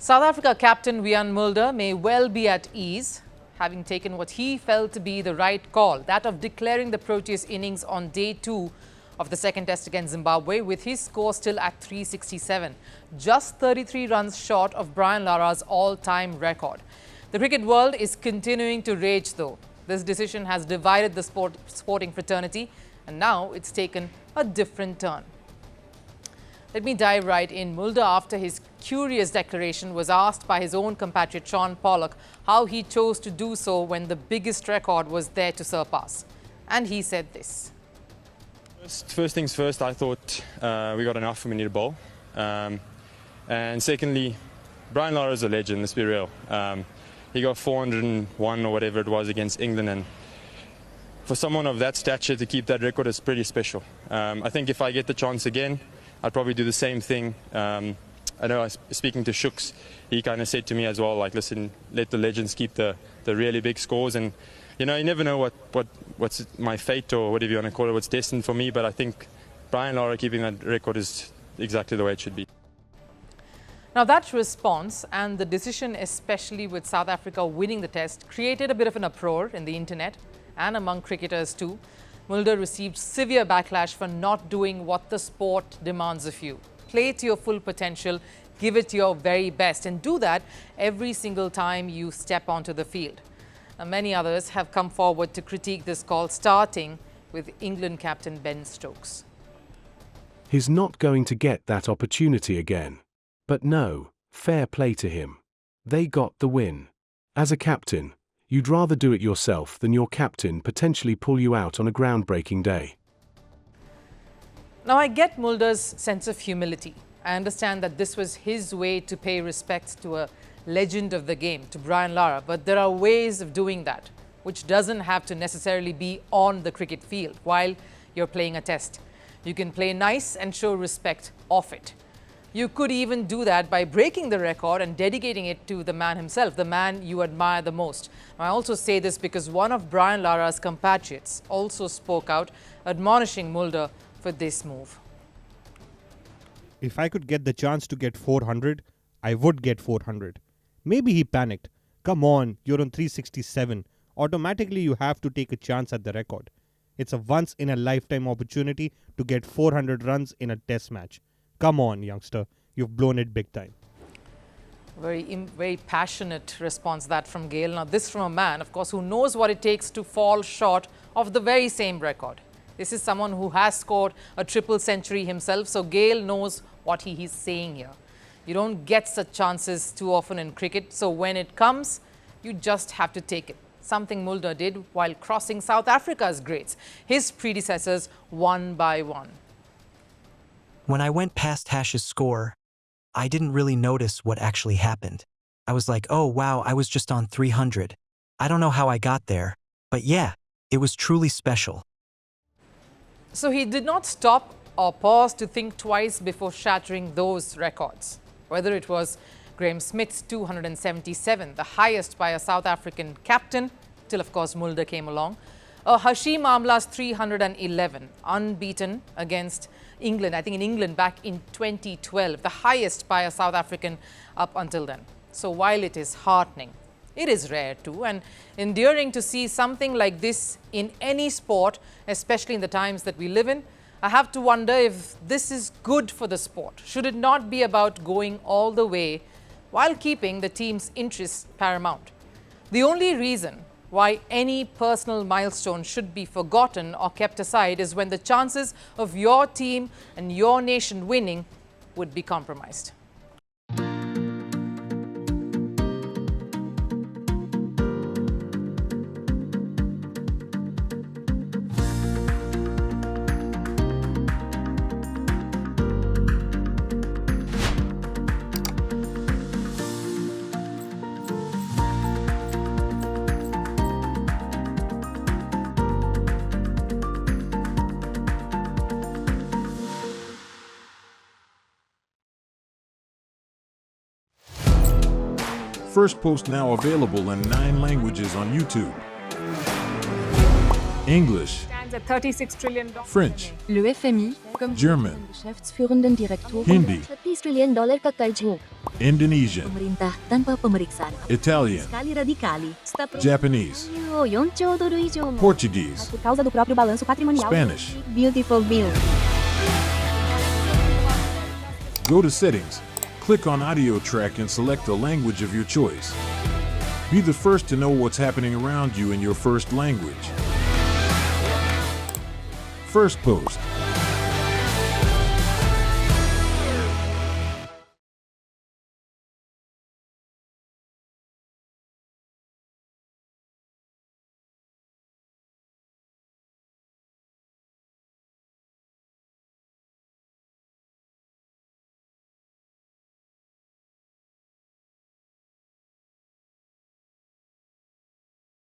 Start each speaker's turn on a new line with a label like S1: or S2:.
S1: South Africa captain Wiaan Mulder may well be at ease, having taken what he felt to be the right call, that of declaring the Proteas innings on day 2 of the second test against Zimbabwe, with his score still at 367, just 33 runs short of Brian Lara's all-time record. The cricket world is continuing to rage though. This decision has divided the sporting fraternity, and now it's taken a different turn. Let me dive right in. Mulder, after his curious declaration, was asked by his own compatriot Sean Pollock how he chose to do so when the biggest record was there to surpass. And he said this.
S2: First things first, I thought we got enough and we need a bowl. And secondly, Brian Lara is a legend, let's be real. He got 401 or whatever it was against England, and for someone of that stature to keep that record is pretty special. I think if I get the chance again, I'd probably do the same thing. I know I was speaking to Shukri, he kind of said to me as well, like, listen, let the legends keep the really big scores. And, you know, you never know what's my fate or whatever you want to call it, what's destined for me. But I think Brian Lara keeping that record is exactly the way it should be.
S1: Now, that response and the decision, especially with South Africa winning the test, created a bit of an uproar in the internet and among cricketers too. Mulder received severe backlash for not doing what the sport demands of you. Play to your full potential, give it your very best, and do that every single time you step onto the field. Now, many others have come forward to critique this call, starting with England captain Ben Stokes.
S3: He's not going to get that opportunity again. But no, fair play to him. They got the win. As a captain, you'd rather do it yourself than your captain potentially pull you out on a groundbreaking day.
S1: Now, I get Mulder's sense of humility. I understand that this was his way to pay respect to a legend of the game, to Brian Lara. But there are ways of doing that, which doesn't have to necessarily be on the cricket field while you're playing a test. You can play nice and show respect off it. You could even do that by breaking the record and dedicating it to the man himself, the man you admire the most. I also say this because one of Brian Lara's compatriots also spoke out, admonishing Mulder for this move.
S4: If I could get the chance to get 400, I would get 400. Maybe he panicked. Come on, you're on 367. Automatically you have to take a chance at the record. It's a once-in-a-lifetime opportunity to get 400 runs in a test match. Come on, youngster. You've blown it big time.
S1: Very passionate response that from Gayle. Now, this from a man, of course, who knows what it takes to fall short of the very same record. This is someone who has scored a triple century himself, so Gayle knows what he's saying here. You don't get such chances too often in cricket, so when it comes, you just have to take it. Something Mulder did while crossing South Africa's greats, his predecessors one by one.
S5: When I went past Hash's score, I didn't really notice what actually happened. I was like, oh wow, I was just on 300. I don't know how I got there, but yeah, it was truly special.
S1: So he did not stop or pause to think twice before shattering those records. Whether it was Graeme Smith's 277, the highest by a South African captain, till of course Mulder came along, or Hashim Amla's 311, unbeaten against England, I think in England back in 2012, the highest by a South African up until then. So while it is heartening, it is rare too and endearing to see something like this in any sport, especially in the times that we live in. I have to wonder if this is good for the sport. Should it not be about going all the way while keeping the team's interests paramount? The only reason why any personal milestone should be forgotten or kept aside is when the chances of your team and your nation winning would be compromised.
S6: Firstpost now available in 9 languages on YouTube. English,
S7: $36 trillion.
S6: French,
S8: Le FMI, comme
S6: German,
S8: Geschäftsführenden Direktor
S6: Hindi,
S8: $30 trillion ka-charge
S6: Indonesian,
S8: pemerintah tanpa pemeriksaan
S6: Italian,
S8: sekali radikali
S6: Japanese,
S8: 4兆ドル以上も
S6: Portuguese,
S8: por causa do próprio balanço patrimonial.
S6: Spanish.
S8: Beautiful bill.
S6: Go to Settings, click on Audio Track and select a language of your choice. Be the first to know what's happening around you in your first language. Firstpost.